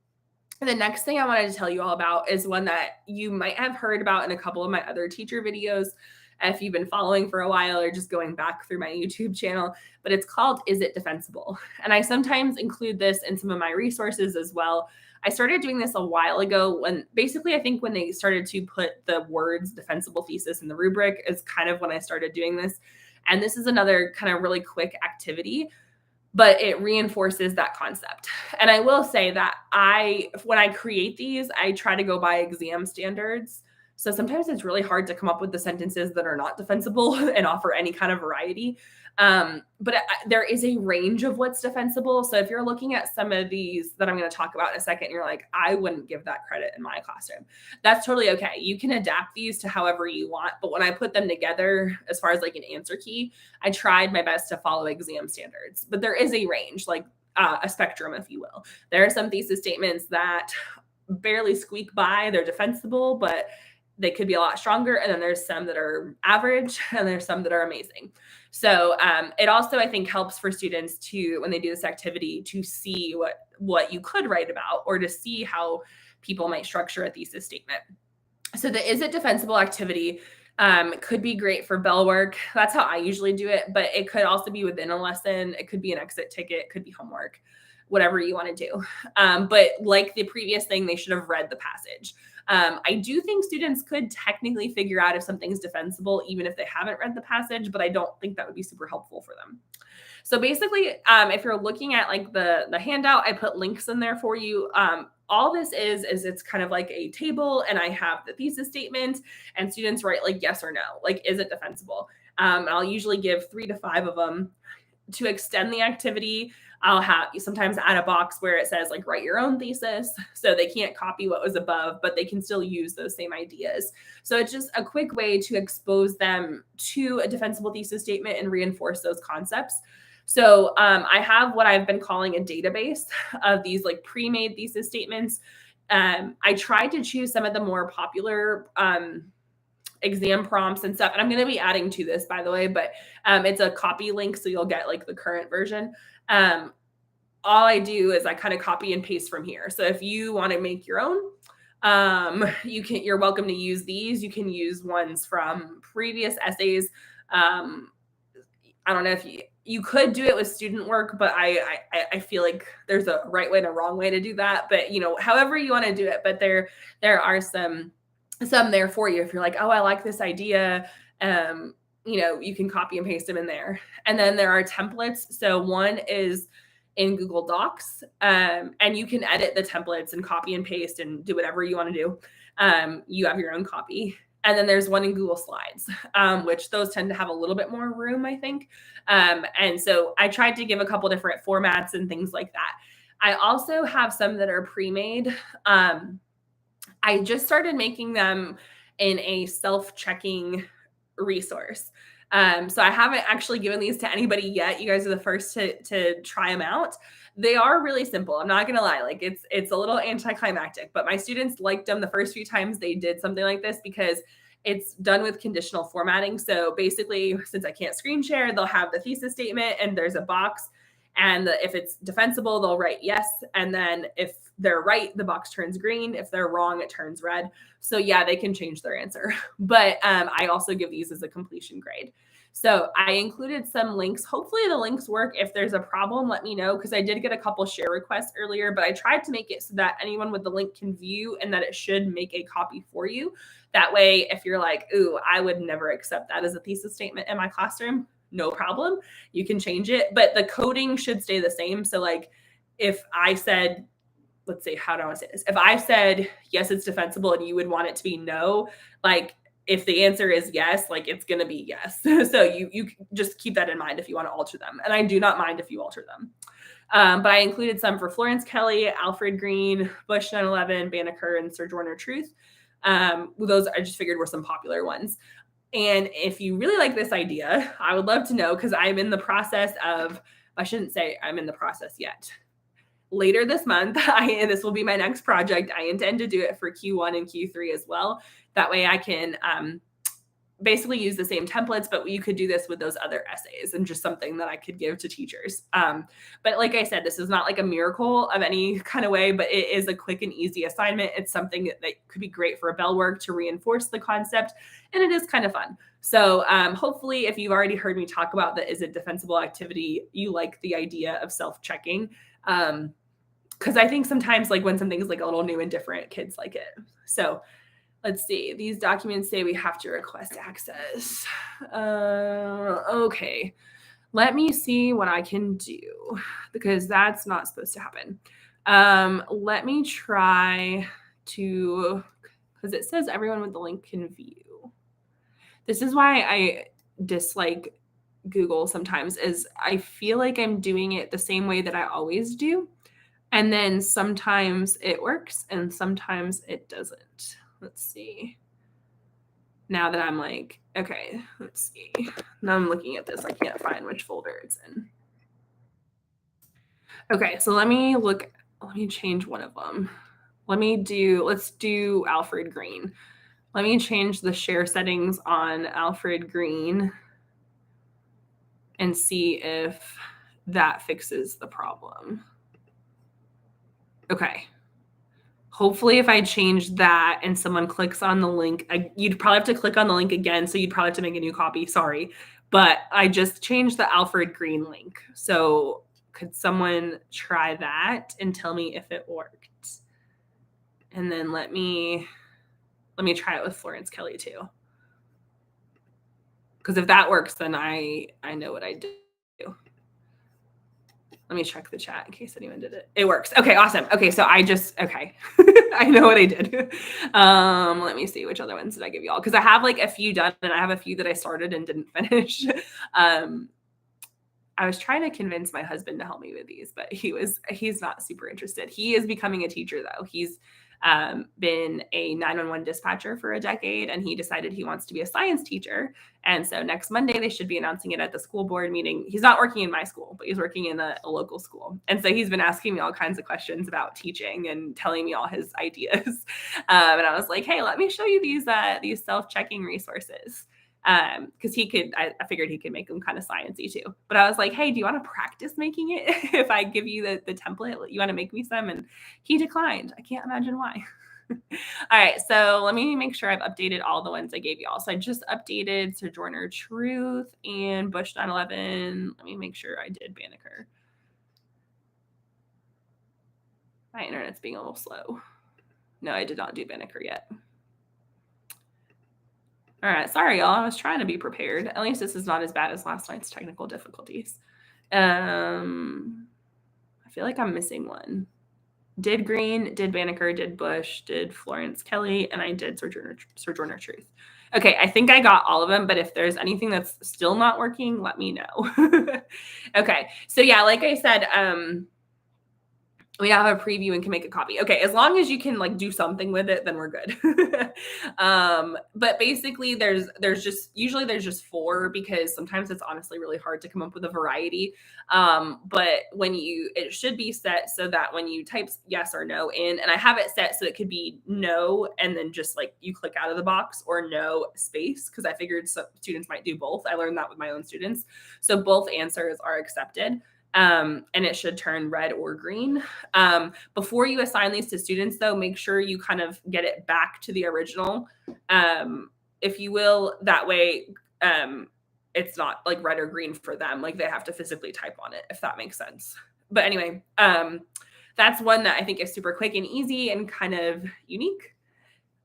The next thing I wanted to tell you all about is one that you might have heard about in a couple of my other teacher videos if you've been following for a while or just going back through my YouTube channel, but it's called, Is It Defensible? And I sometimes include this in some of my resources as well. I started doing this a while ago when basically I think when they started to put the words defensible thesis in the rubric is kind of when I started doing this. And this is another kind of really quick activity, but it reinforces that concept. And I will say that when I create these, I try to go by exam standards. So sometimes it's really hard to come up with the sentences that are not defensible and offer any kind of variety. But there is a range of what's defensible. So if you're looking at some of these that I'm going to talk about in a second, you're like, I wouldn't give that credit in my classroom. That's totally okay. You can adapt these to however you want. But when I put them together, as far as like an answer key, I tried my best to follow exam standards. But there is a range, like a spectrum, if you will. There are some thesis statements that barely squeak by. They're defensible, but they could be a lot stronger. And then there's some that are average, and there's some that are amazing. So it also, I think, helps for students to, when they do this activity, to see what you could write about, or to see how people might structure a thesis statement. So the is it defensible activity could be great for bell work. That's how I usually do it, but it could also be within a lesson. It could be an exit ticket, it could be homework, whatever you want to do. But like the previous thing, they should have read the passage. I do think students could technically figure out if something's defensible, even if they haven't read the passage, but I don't think that would be super helpful for them. So basically, if you're looking at like the handout, I put links in there for you. All this is it's kind of like a table, and I have the thesis statement, and students write like yes or no, like is it defensible? I'll usually give 3 to 5 of them. To extend the activity, I'll have sometimes add a box where it says like write your own thesis, so they can't copy what was above, but they can still use those same ideas. So it's just a quick way to expose them to a defensible thesis statement and reinforce those concepts. So I have what I've been calling a database of these like pre-made thesis statements. I tried to choose some of the more popular exam prompts and stuff. And I'm going to be adding to this, by the way, but it's a copy link, so you'll get like the current version. All I do is I kind of copy and paste from here. So if you want to make your own, you're welcome to use these. You can use ones from previous essays. I don't know if you could do it with student work, but I feel like there's a right way and a wrong way to do that. But however you want to do it. But there are some there for you if you're like, oh, I like this idea. You can copy and paste them in there. And then there are templates. So one is in Google Docs, and you can edit the templates and copy and paste and do whatever you want to do. You have your own copy. And then there's one in Google Slides, which those tend to have a little bit more room, I think. And so I tried to give a couple different formats and things like that. I also have some that are pre-made. I just started making them in a self-checking resource. So I haven't actually given these to anybody yet. You guys are the first to try them out. They are really simple. I'm not going to lie. Like it's a little anticlimactic, but my students liked them the first few times they did something like this because it's done with conditional formatting. So basically, since I can't screen share, they'll have the thesis statement and there's a box. And if it's defensible, they'll write yes. And then if they're right, the box turns green. If they're wrong, it turns red. So yeah, they can change their answer. But I also give these as a completion grade. So I included some links. Hopefully the links work. If there's a problem, let me know, because I did get a couple share requests earlier, but I tried to make it so that anyone with the link can view and that it should make a copy for you. That way, if you're like, ooh, I would never accept that as a thesis statement in my classroom, no problem. You can change it, but the coding should stay the same. So like if I said, let's say, how do I want to say this? If I said, yes, it's defensible and you would want it to be no, like if the answer is yes, like it's going to be yes. So you just keep that in mind if you want to alter them. And I do not mind if you alter them. But I included some for Florence Kelly, Alfred Green, Bush 9/11, Banneker, and Sojourner Truth. Those I just figured were some popular ones. And if you really like this idea, I would love to know, because I'm in the process of, I shouldn't say I'm in the process yet. Later this month, this will be my next project. I intend to do it for Q1 and Q3 as well. That way I can basically use the same templates, but you could do this with those other essays and just something that I could give to teachers. But like I said, this is not like a miracle of any kind of way, but it is a quick and easy assignment. It's something that could be great for a bell work to reinforce the concept, and it is kind of fun. So hopefully if you've already heard me talk about the is it defensible activity, you like the idea of self-checking. Because I think sometimes like when something's like a little new and different, kids like it. So let's see. These documents say we have to request access. Okay. Let me see what I can do, because that's not supposed to happen. Let me try to, because it says everyone with the link can view. This is why I dislike Google sometimes, is I feel like I'm doing it the same way that I always do. And then sometimes it works and sometimes it doesn't. Let's see. Now that I'm like, okay, let's see. Now I'm looking at this. I can't find which folder it's in. Okay, so let me change one of them. let's do Alfred Green. Let me change the share settings on Alfred Green and see if that fixes the problem. Okay. Hopefully if I change that and someone clicks on the link, you'd probably have to click on the link again. So you'd probably have to make a new copy. Sorry. But I just changed the Alfred Green link. So could someone try that and tell me if it worked? And then let me try it with Florence Kelly too. Because if that works, then I know what I do. Let me check the chat in case anyone did it. It works. Okay, awesome. Okay, so okay. I know what I did. Let me see, which other ones did I give y'all? Because I have like a few done and I have a few that I started and didn't finish. I was trying to convince my husband to help me with these, but he's not super interested. He is becoming a teacher though. He's been a 911 dispatcher for a decade, and he decided he wants to be a science teacher. And so next Monday, they should be announcing it at the school board meeting. He's not working in my school, but he's working in a local school. And so he's been asking me all kinds of questions about teaching and telling me all his ideas. And I was like, hey, let me show you these self-checking resources. Because I figured he could make them kind of sciencey too. But I was like, hey, do you want to practice making it? If I give you the template, you want to make me some? And he declined. I can't imagine why. All right, so let me make sure I've updated all the ones I gave y'all. So I just updated Sojourner Truth and Bush 9/11. Let me make sure I did Banneker. My internet's being a little slow. No, I did not do Banneker yet. All right, sorry, y'all. I was trying to be prepared. At least this is not as bad as last night's technical difficulties. I feel like I'm missing one. Did Green, did Banneker, did Bush, did Florence Kelly, and I did Sojourner Truth. Okay, I think I got all of them, but if there's anything that's still not working, let me know. Okay, so yeah, like I said, we now have a preview and can make a copy. Okay, as long as you can like do something with it, then we're good. But basically there's just 4, because sometimes it's honestly really hard to come up with a variety. But it should be set so that when you type yes or no in, and I have it set so it could be no and then just like you click out of the box, or no space, because I figured some students might do both. I learned that with my own students. So both answers are accepted. And it should turn red or green. Before you assign these to students, though, make sure you kind of get it back to the original, if you will. That way, it's not like red or green for them. Like they have to physically type on it, if that makes sense. But anyway, that's one that I think is super quick and easy and kind of unique.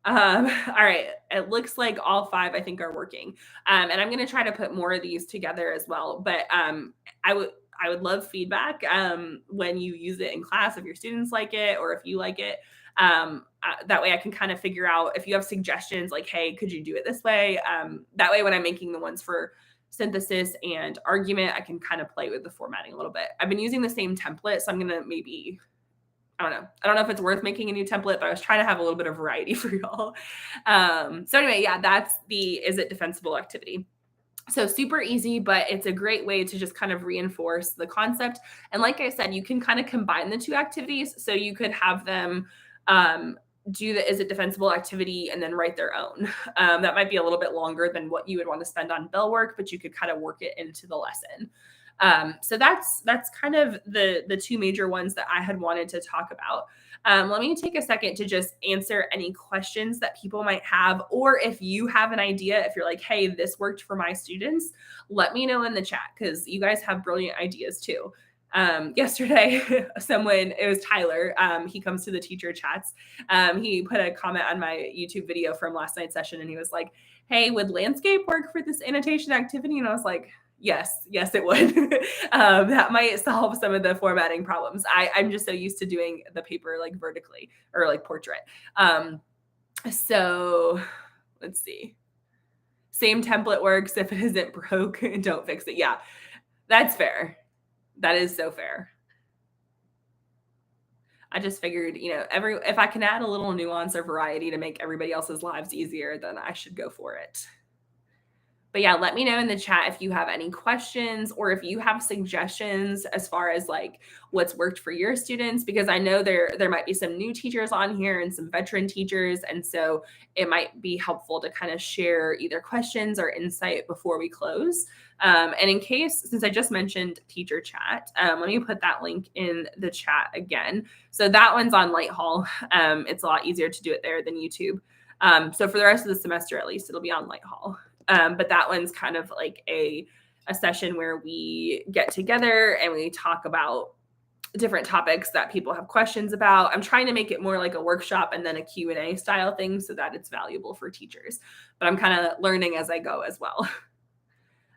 All right. It looks like all 5, I think, are working. And I'm going to try to put more of these together as well. But I would love feedback when you use it in class, if your students like it or if you like it. That way I can kind of figure out if you have suggestions like, hey, could you do it this way? That way when I'm making the ones for synthesis and argument, I can kind of play with the formatting a little bit. I've been using the same template, so I'm going to maybe, I don't know if it's worth making a new template, but I was trying to have a little bit of variety for y'all. So anyway, yeah, that's the is it defensible activity. So super easy, but it's a great way to just kind of reinforce the concept. And like I said, you can kind of combine the 2 activities. So you could have them do the is it defensible activity and then write their own. That might be a little bit longer than what you would want to spend on bell work, but you could kind of work it into the lesson. So that's kind of the 2 major ones that I had wanted to talk about. Let me take a second to just answer any questions that people might have, or if you have an idea, if you're like, hey, this worked for my students, let me know in the chat, because you guys have brilliant ideas too. Yesterday, it was Tyler, he comes to the teacher chats. He put a comment on my YouTube video from last night's session, and he was like, hey, would landscape work for this annotation activity? And I was like, yes, it would. That might solve some of the formatting problems. I'm just so used to doing the paper like vertically or like portrait. So let's see. Same template works. If it isn't broke, don't fix it. Yeah, that's fair. That is so fair. I just figured, if I can add a little nuance or variety to make everybody else's lives easier, then I should go for it. But yeah, let me know in the chat if you have any questions or if you have suggestions as far as like what's worked for your students, because I know there might be some new teachers on here and some veteran teachers. And so it might be helpful to kind of share either questions or insight before we close. And in case, since I just mentioned teacher chat, let me put that link in the chat again. So that one's on Lighthall. It's a lot easier to do it there than YouTube. So for the rest of the semester, at least, it'll be on Lighthall. But that one's kind of like a session where we get together and we talk about different topics that people have questions about. I'm trying to make it more like a workshop and then a Q&A style thing so that it's valuable for teachers. But I'm kind of learning as I go as well.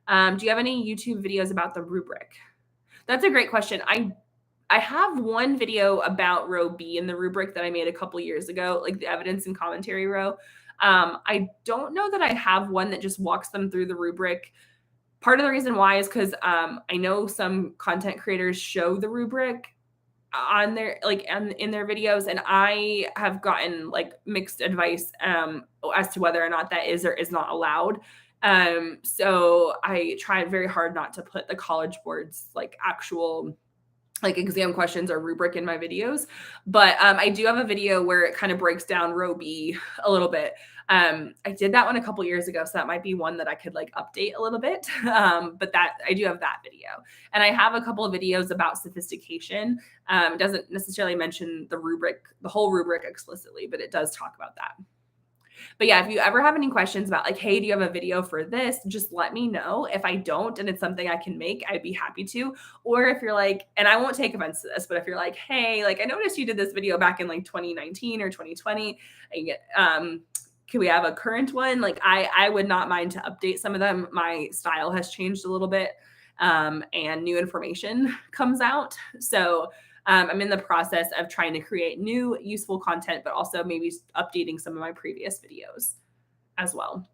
Do you have any YouTube videos about the rubric? That's a great question. I have one video about row B in the rubric that I made a couple years ago, like the evidence and commentary row. I don't know that I have one that just walks them through the rubric. Part of the reason why is because I know some content creators show the rubric on their in their videos, and I have gotten like mixed advice as to whether or not that is or is not allowed. So I tried very hard not to put the College Board's like actual like exam questions or rubric in my videos. But I do have a video where it kind of breaks down row B a little bit. I did that one a couple years ago, so that might be one that I could like update a little bit. But that I do have that video. And I have a couple of videos about sophistication. It doesn't necessarily mention the rubric, the whole rubric explicitly, but it does talk about that. But yeah, if you ever have any questions about like, hey, do you have a video for this? Just let me know. If I don't and it's something I can make, I'd be happy to. Or if you're like, and I won't take offense to this, but if you're like, hey, like I noticed you did this video back in like 2019 or 2020, can we have a current one? Like I would not mind to update some of them. My style has changed a little bit and new information comes out. So I'm in the process of trying to create new useful content, but also maybe updating some of my previous videos as well.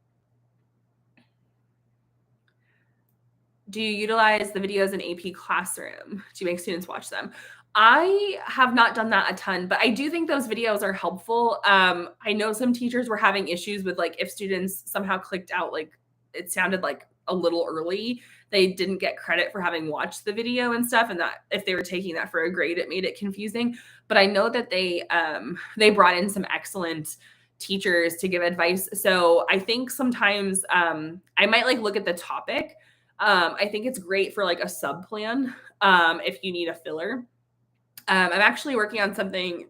Do you utilize the videos in AP Classroom to make students watch them? I have not done that a ton, but I do think those videos are helpful. I know some teachers were having issues with like if students somehow clicked out, like it sounded like a little early, they didn't get credit for having watched the video and stuff. And that if they were taking that for a grade, it made it confusing. But I know that they brought in some excellent teachers to give advice. So I think sometimes I might like look at the topic. I think it's great for like a sub plan if you need a filler. I'm actually working on something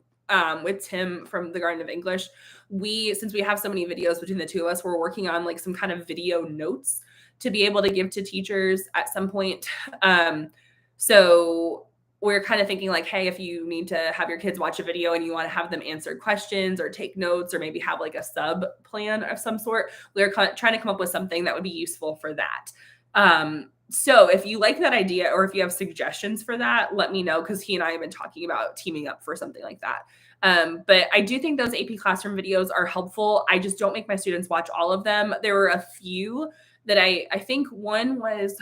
with Tim from the Garden of English. Since we have so many videos between the two of us, we're working on like some kind of video notes to be able to give to teachers at some point. So we're kind of thinking like, hey, if you need to have your kids watch a video and you want to have them answer questions or take notes or maybe have like a sub plan of some sort, we're trying to come up with something that would be useful for that. So if you like that idea or if you have suggestions for that, let me know because he and I have been talking about teaming up for something like that. But I do think those AP Classroom videos are helpful. I just don't make my students watch all of them. There were a few that I think one was,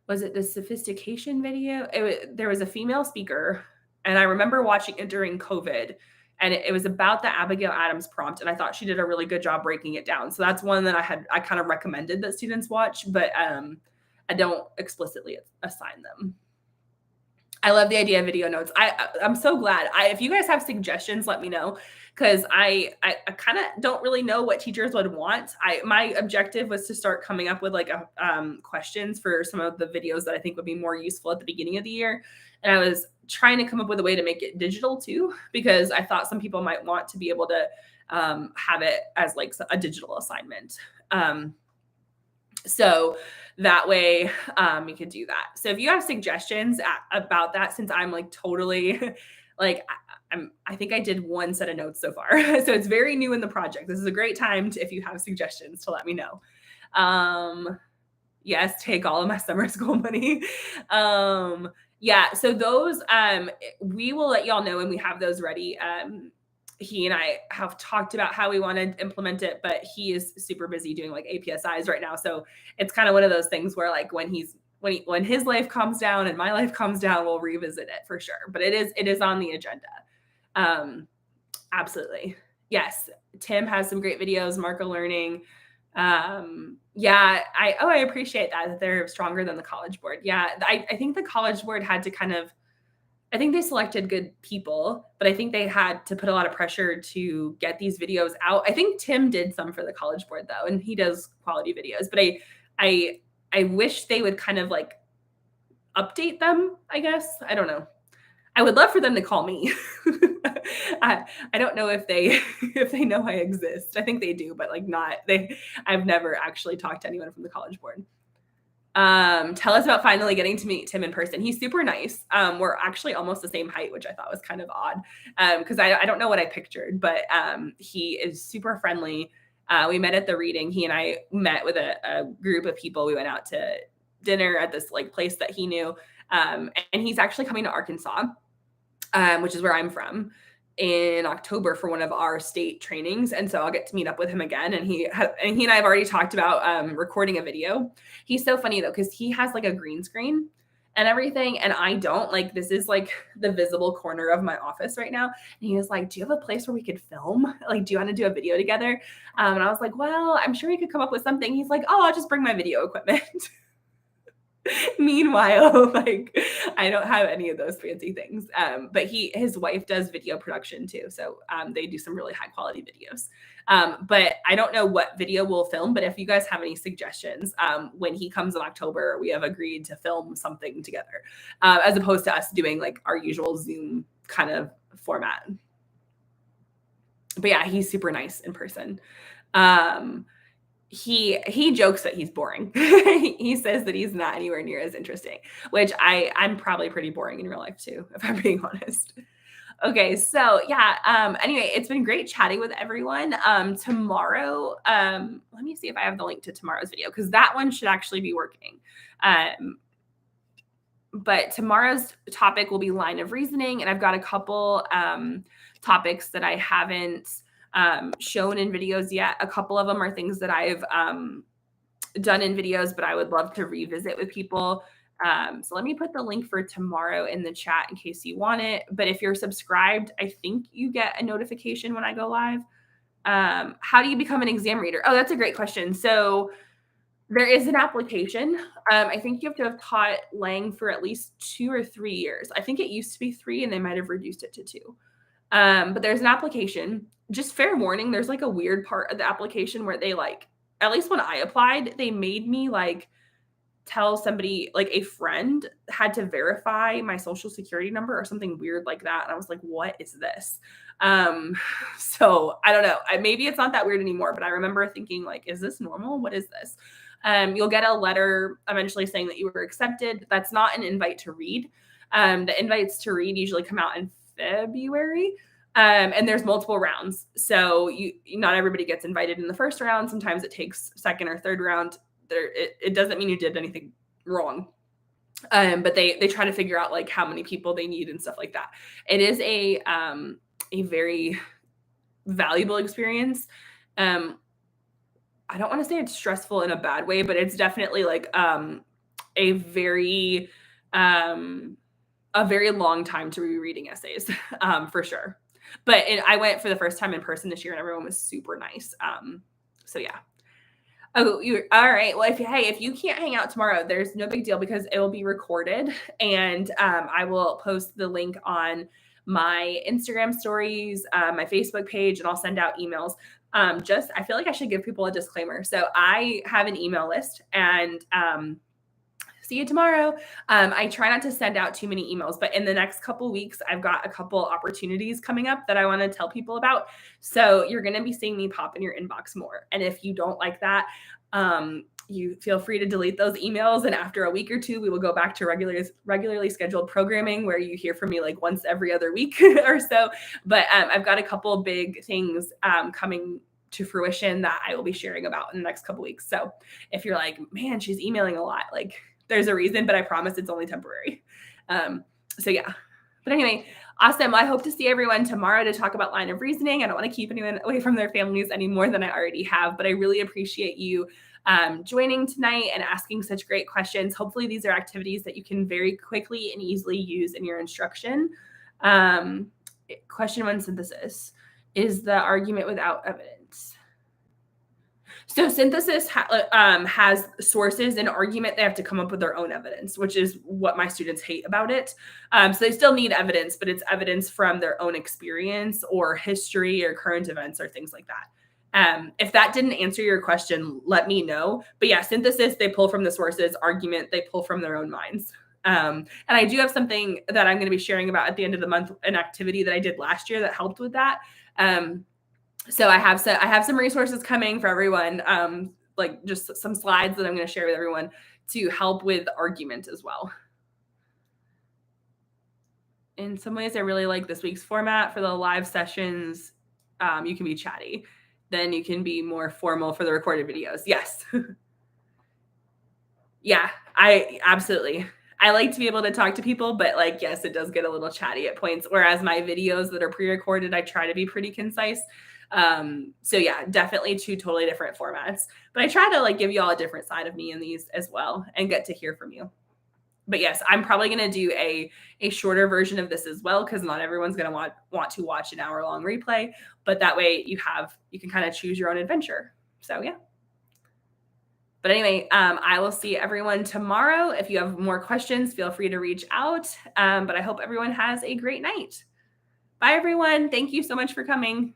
was it the sophistication video? There was a female speaker and I remember watching it during COVID. And it was about the Abigail Adams prompt. And I thought she did a really good job breaking it down. So that's one that I kind of recommended that students watch, but I don't explicitly assign them. I love the idea of video notes. I'm so glad. If you guys have suggestions, let me know. Because I kind of don't really know what teachers would want. My objective was to start coming up with like questions for some of the videos that I think would be more useful at the beginning of the year. And I was trying to come up with a way to make it digital too, because I thought some people might want to be able to have it as like a digital assignment. So that way we could do that. So if you have suggestions about that, since I'm like totally like, I think I did one set of notes so far. So it's very new in the project. This is a great time if you have suggestions to let me know. Yes, take all of my summer school money. Yeah, so those, we will let y'all know when we have those ready. He and I have talked about how we want to implement it, but he is super busy doing like APSIs right now. So it's kind of one of those things where like when his life calms down and my life calms down, we'll revisit it for sure. But it is on the agenda. Absolutely. Yes. Tim has some great videos, Marco Learning. Yeah, I appreciate that they're stronger than the College Board. Yeah, I think the College Board had to kind of I think they selected good people, but I think they had to put a lot of pressure to get these videos out. I think Tim did some for the College Board though, and he does quality videos, but I I wish they would kind of like update them, I guess. I don't know. I would love for them to call me. I don't know if they if they know I exist. I think they do, but like not they I've never actually talked to anyone from the College Board. Tell us about finally getting to meet Tim in person. He's super nice. We're actually almost the same height, which I thought was kind of odd. Because I don't know what I pictured, but he is super friendly. We met at the reading. He and I met with a group of people. We went out to dinner at this like place that he knew. And he's actually coming to Arkansas, which is where I'm from, in October for one of our state trainings. And so I'll get to meet up with him again. And he and I have already talked about recording a video. He's so funny though, because he has like a green screen and everything. And I don't. Like, this is like the visible corner of my office right now. And he was like, do you have a place where we could film? Like, do you want to do a video together? And I was like, well, I'm sure we could come up with something. He's like, oh, I'll just bring my video equipment. Meanwhile, like, I don't have any of those fancy things. But his wife does video production too. So they do some really high quality videos. But I don't know what video we'll film, but if you guys have any suggestions, when he comes in October, we have agreed to film something together, as opposed to us doing like our usual Zoom kind of format. But yeah, he's super nice in person. He jokes that he's boring. He says that he's not anywhere near as interesting, which I'm probably pretty boring in real life too, if I'm being honest. Okay, so yeah, anyway, it's been great chatting with everyone. Tomorrow, let me see if I have the link to tomorrow's video, because that one should actually be working. But tomorrow's topic will be line of reasoning, and I've got a couple topics that I haven't shown in videos yet. A couple of them are things that I've done in videos, but I would love to revisit with people. So let me put the link for tomorrow in the chat in case you want it. But if you're subscribed, I think you get a notification when I go live. How do you become an exam reader? Oh, that's a great question. So there is an application. I think you have to have taught Lang for at least 2 or 3 years. I think it used to be 3 and they might have reduced it to 2. But there's an application. Just fair warning, there's like a weird part of the application where they like, at least when I applied, they made me like tell somebody, like a friend had to verify my social security number or something weird like that. And I was like, what is this? So I don't know. Maybe it's not that weird anymore, but I remember thinking like, is this normal? What is this? You'll get a letter eventually saying that you were accepted. That's not an invite to read. The invites to read usually come out in February. And there's multiple rounds. So not everybody gets invited in the first round. Sometimes it takes second or third round. It doesn't mean you did anything wrong. But they try to figure out like how many people they need and stuff like that. It is a very valuable experience. I don't want to say it's stressful in a bad way, but it's definitely like a very long time to be reading essays, for sure. But I went for the first time in person this year, and everyone was super nice. So yeah. Oh, all right. Well, if you can't hang out tomorrow, there's no big deal because it will be recorded, and I will post the link on my Instagram stories, my Facebook page, and I'll send out emails. I feel like I should give people a disclaimer. So I have an email list, and see you tomorrow. I try not to send out too many emails, but in the next couple weeks, I've got a couple opportunities coming up that I want to tell people about. So you're going to be seeing me pop in your inbox more. And if you don't like that, you feel free to delete those emails. And after a week or two, we will go back to regularly scheduled programming where you hear from me like once every other week or so. But I've got a couple big things coming to fruition that I will be sharing about in the next couple weeks. So if you're like, man, she's emailing a lot, like, there's a reason, but I promise it's only temporary. So yeah. But anyway, awesome. I hope to see everyone tomorrow to talk about line of reasoning. I don't want to keep anyone away from their families any more than I already have, but I really appreciate you joining tonight and asking such great questions. Hopefully these are activities that you can very quickly and easily use in your instruction. Question 1, synthesis. Is the argument without evidence? So synthesis has sources and argument. They have to come up with their own evidence, which is what my students hate about it. So they still need evidence, but it's evidence from their own experience or history or current events or things like that. If that didn't answer your question, let me know. But yeah, synthesis, they pull from the sources, argument, they pull from their own minds. And I do have something that I'm going to be sharing about at the end of the month, an activity that I did last year that helped with that. So I have some resources coming for everyone, like just some slides that I'm going to share with everyone to help with argument as well. In some ways, I really like this week's format for the live sessions. You can be chatty. Then you can be more formal for the recorded videos. Yes. Yeah, absolutely. I like to be able to talk to people, but like, yes, it does get a little chatty at points. Whereas my videos that are pre-recorded, I try to be pretty concise. So yeah, definitely two totally different formats, but I try to like give you all a different side of me in these as well and get to hear from you. But yes, I'm probably going to do a shorter version of this as well, because not everyone's going to want to watch an hour-long replay, but that way you can kind of choose your own adventure. So yeah. But anyway, I will see everyone tomorrow. If you have more questions, feel free to reach out. But I hope everyone has a great night. Bye, everyone. Thank you so much for coming.